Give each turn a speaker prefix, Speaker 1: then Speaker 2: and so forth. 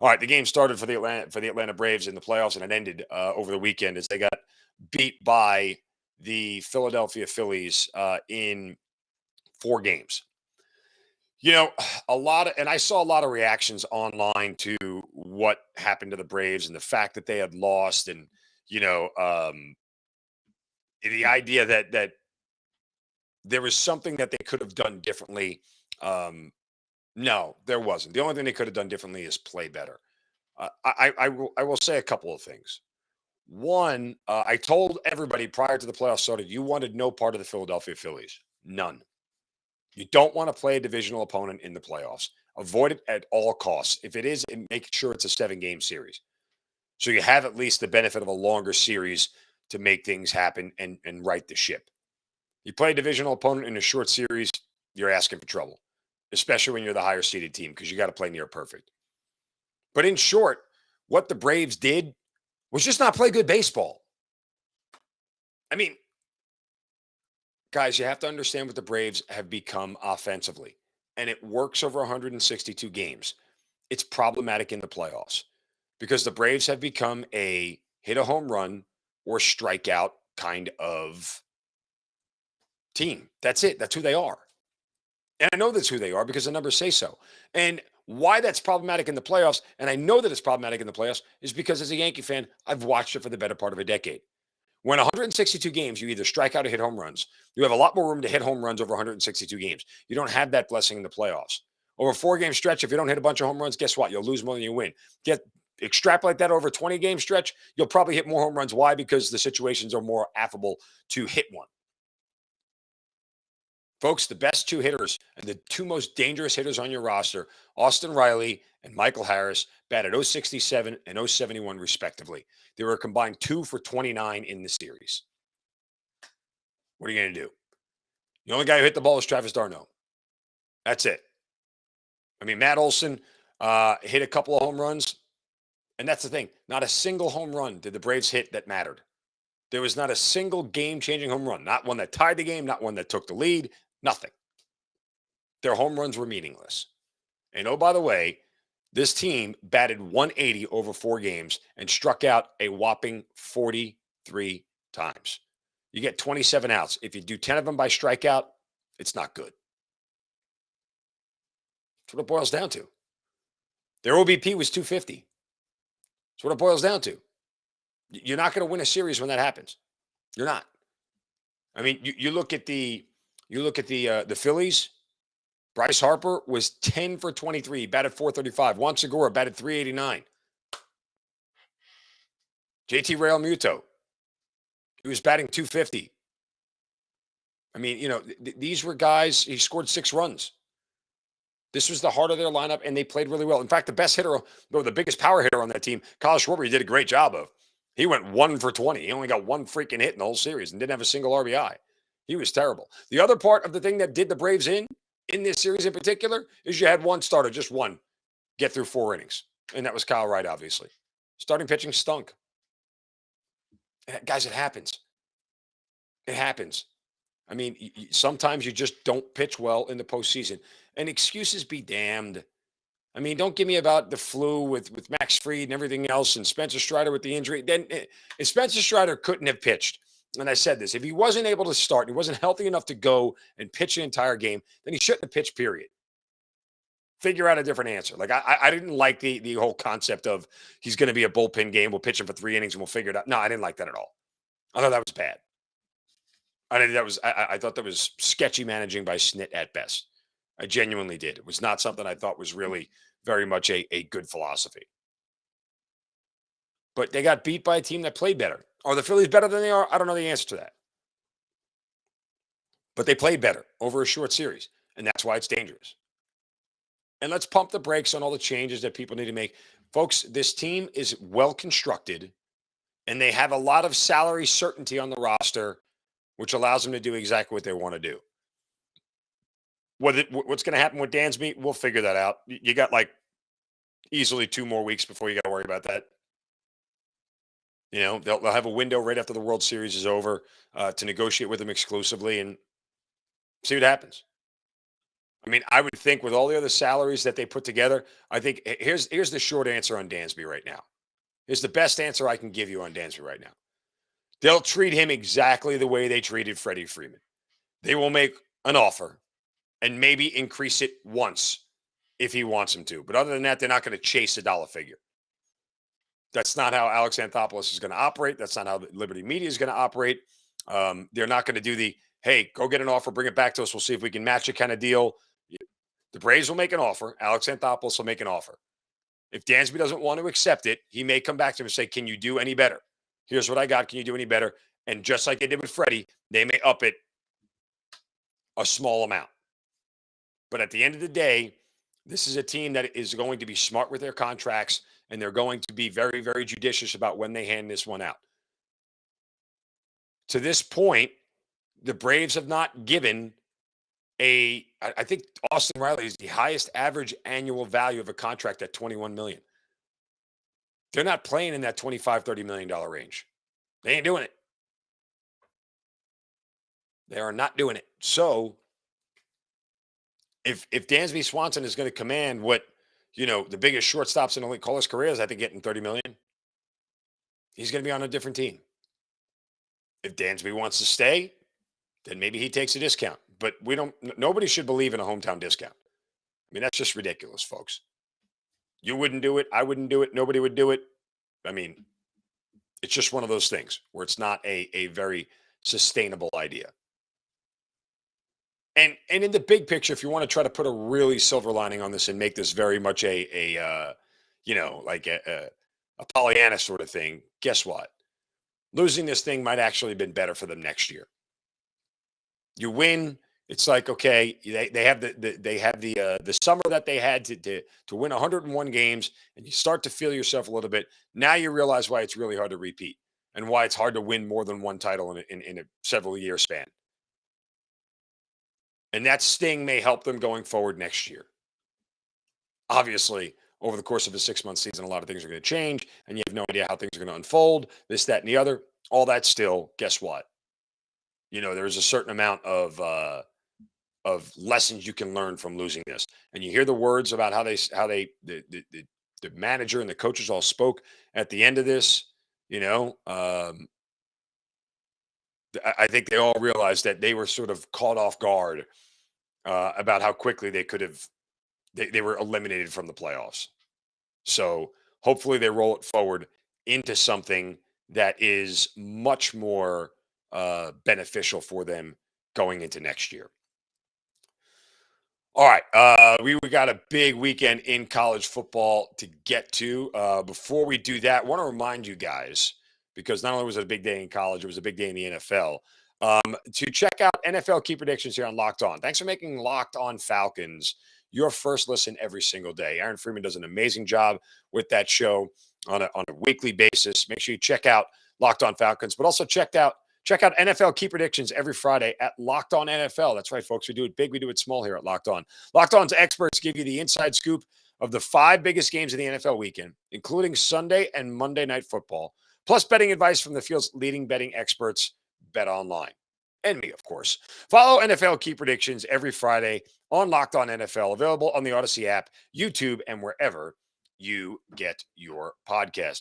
Speaker 1: All right, the game started for the Atlanta Braves in the playoffs, and it ended over the weekend as they got beat by the Philadelphia Phillies in 4 games. You know, and I saw a lot of reactions online to what happened to the Braves and the fact that they had lost, and you know, the idea that there was something that they could have done differently. Um, no, there wasn't. The only thing they could have done differently is play better. I will say a couple of things. One, I told everybody prior to the playoffs started, you wanted no part of the Philadelphia Phillies. None. You don't want to play a divisional opponent in the playoffs. Avoid it at all costs. If it is, make sure it's a 7 game series. So you have at least the benefit of a longer series to make things happen and right the ship. You play a divisional opponent in a short series, you're asking for trouble, especially when you're the higher seeded team because you got to play near perfect. But in short, what the Braves did was just not play good baseball. I mean, guys, you have to understand what the Braves have become offensively, and it works over 162 games. It's problematic in the playoffs because the Braves have become a hit a home run or strikeout kind of team. That's it. That's who they are. And I know that's who they are because the numbers say so. And why that's problematic in the playoffs, and I know that it's problematic in the playoffs, is because as a Yankee fan, I've watched it for the better part of a decade. When 162 games, you either strike out or hit home runs. You have a lot more room to hit home runs over 162 games. You don't have that blessing in the playoffs. Over a 4 game stretch, if you don't hit a bunch of home runs, guess what? You'll lose more than you win. Get extrapolate that over a 20 game stretch, you'll probably hit more home runs. Why? Because the situations are more affable to hit one. Folks, the best 2 hitters and the 2 most dangerous hitters on your roster, Austin Riley and Michael Harris, batted 067 and 071 respectively. They were a combined 2 for 29 in the series. What are you going to do? The only guy who hit the ball was Travis d'Arnaud. That's it. I mean, Matt Olson hit a couple of home runs, and that's the thing. Not a single home run did the Braves hit that mattered. There was not a single game-changing home run. Not one that tied the game, not one that took the lead, nothing. Their home runs were meaningless. And oh, by the way, this team batted 180 over 4 games and struck out a whopping 43 times. You get 27 outs. If you do 10 of them by strikeout, it's not good. That's what it boils down to. Their OBP was 250. That's what it boils down to. You're not going to win a series when that happens. You're not. I mean, you look at the Phillies. Bryce Harper was 10 for 23, batted 435. Juan Segura batted 389. JT Realmuto, he was batting 250. I mean, these were guys, he scored 6 runs. This was the heart of their lineup, and they played really well. In fact, the best hitter, or the biggest power hitter on that team, Kyle Schwarber, he did a great job of. He went 1 for 20. He only got 1 freaking hit in the whole series and didn't have a single RBI. He was terrible. The other part of the thing that did the Braves in this series in particular is you had one starter, just one, get through 4 innings. And that was Kyle Wright, obviously. Starting pitching stunk. Guys, it happens. It happens. I mean, sometimes you just don't pitch well in the postseason. And excuses be damned. I mean, don't give me about the flu with Max Fried and everything else and Spencer Strider with the injury. Then if Spencer Strider couldn't have pitched, and I said this, if he wasn't able to start, he wasn't healthy enough to go and pitch an entire game, then he shouldn't have pitched, period. Figure out a different answer. Like I didn't like the whole concept of he's going to be a bullpen game. We'll pitch him for 3 innings and we'll figure it out. No, I didn't like that at all. I thought that was bad. I thought that was sketchy managing by Snit at best. I genuinely did. It was not something I thought was really very much a good philosophy. But they got beat by a team that played better. Are the Phillies better than they are? I don't know the answer to that. But they played better over a short series, and that's why it's dangerous. And let's pump the brakes on all the changes that people need to make. Folks, this team is well constructed, and they have a lot of salary certainty on the roster, which allows them to do exactly what they want to do. What's going to happen with Dansby, we'll figure that out. You got like easily 2 more weeks before you got to worry about that. They'll have a window right after the World Series is over to negotiate with them exclusively and see what happens. I mean, I would think with all the other salaries that they put together, I think here's the short answer on Dansby right now. Here's the best answer I can give you on Dansby right now. They'll treat him exactly the way they treated Freddie Freeman. They will make an offer and maybe increase it once if he wants him to. But other than that, they're not going to chase a dollar figure. That's not how Alex Anthopoulos is going to operate. That's not how Liberty Media is going to operate. They're not going to do the, hey, go get an offer, bring it back to us. We'll see if we can match it kind of deal. The Braves will make an offer. Alex Anthopoulos will make an offer. If Dansby doesn't want to accept it, he may come back to him and say, can you do any better? Here's what I got. Can you do any better? And just like they did with Freddie, they may up it a small amount. But at the end of the day, this is a team that is going to be smart with their contracts, and they're going to be very, very judicious about when they hand this one out. To this point, the Braves have not given I think Austin Riley is the highest average annual value of a contract at $21 million. They're not playing in that $25-30 million range. They ain't doing it. They are not doing it. So if Dansby Swanson is going to command what, the biggest shortstops in the league, Carlos Correa is, I think, getting $30 million, he's going to be on a different team. If Dansby wants to stay, then maybe he takes a discount. But nobody should believe in a hometown discount. I mean, that's just ridiculous, folks. You wouldn't do it. I wouldn't do it. Nobody would do it. I mean, it's just one of those things where it's not a very sustainable idea. And in the big picture, if you want to try to put a really silver lining on this and make this very much a Pollyanna sort of thing, guess what? Losing this thing might actually have been better for them next year. You win. It's like, okay, they have the summer that they had to win 101 games, and you start to feel yourself a little bit. Now you realize why it's really hard to repeat and why it's hard to win more than one title in a several year span. And that sting may help them going forward next year. Obviously, over the course of a 6-month season, a lot of things are going to change, and you have no idea how things are going to unfold, this, that, and the other. All that still, guess what? There's a certain amount of lessons you can learn from losing this. And you hear the words about how the manager and the coaches all spoke at the end of this. I think they all realized that they were sort of caught off guard about how quickly they were eliminated from the playoffs. So hopefully they roll it forward into something that is much more beneficial for them going into next year. All right, we got a big weekend in college football to get to. Before we do that, I want to remind you guys, because not only was it a big day in college, it was a big day in the NFL, to check out NFL Key Predictions here on Locked On. Thanks for making Locked On Falcons your first listen every single day. Aaron Freeman does an amazing job with that show on a weekly basis. Make sure you check out Locked On Falcons, but also check out NFL Key Predictions every Friday at Locked On NFL. That's right, folks. We do it big. We do it small here at Locked On. Locked On's experts give you the inside scoop of the 5 biggest games of the NFL weekend, including Sunday and Monday Night Football, plus betting advice from the field's leading betting experts, BetOnline. And me, of course. Follow NFL Key Predictions every Friday on Locked On NFL, available on the Odyssey app, YouTube, and wherever you get your podcast.